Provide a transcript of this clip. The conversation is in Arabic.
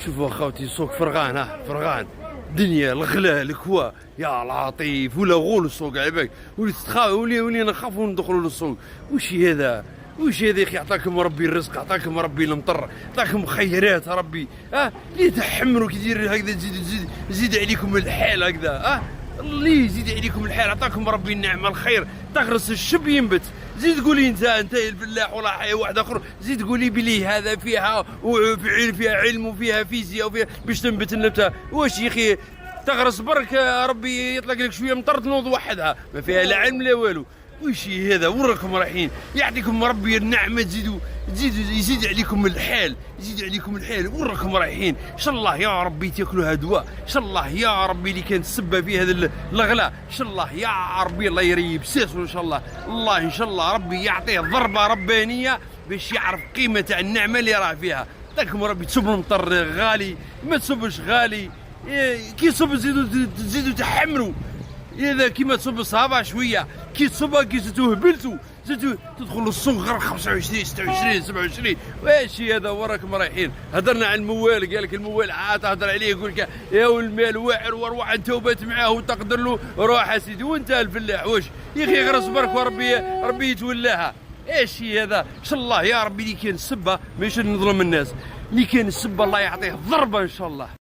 شوفوا اخوتي السوق فرغان، ها فرغان دنيا الغلا الكوا يا لطيف، ولا غول السوق على بالك، ولينا نخافوا ندخلوا للسوق. وش هذا؟ وش هذا يا اخي؟ عطاكم ربي الرزق، عطاكم ربي المطر، عطاكم خيرات ربي. ليه تحمروا كي دير هكذا؟ زيد عليكم الحال هكذا. ليه يزيد عليكم الحال؟ عطاكم ربي النعمه الخير، تغرس الشب ينبت. زيد قولي انت الفلاح ولا حي واحد اخر، زيد قولي بلي هذا فيها فيها علم وفيها فيزياء وفيها باش تنبت النبته. واش يا اخي تغرس برك ربي يطلق لك شويه مطر تنوض وحدها، ما فيها لا علم لا والو. وش هذا؟ وراكم رايحين، يعطيكم ربي النعمه، تزيدوا يزيد عليكم الحال، يزيد عليكم الحال. وراكم رايحين ان شاء الله يا ربي تاكلوا هدواء، ان شاء الله يا ربي اللي كانت السبه في هذا الغلاء، ان شاء الله يا ربي الله يريب ساسو ان شاء الله. الله ان شاء الله ربي يعطيه ضربه ربانيه باش يعرف قيمه تاع النعمه اللي راه فيها. يعطيكم ربي تصب المطر غالي، ما تصبش غالي، كي تصب تزيدوا تحمروا. إذا كيما تصب صابع شويه، كي تصبها كي تهبلتوا تدخلوا السوق غير 25 26 27. واش هذا؟ وراكم رايحين. هضرنا على الموال، قال لك الموال عاد تهضر عليه يقول لك يا المال واعر وروح انت وبات معاه وتقدر له روح اسيدي. وانت الفلاح واش يا اخي؟ غير صبرك وربي يتولاها. ايش هذا؟ ان شاء الله يا ربي اللي كاين السبه ماشي نظلم الناس، اللي كاين السبه الله يعطيه ضربه ان شاء الله.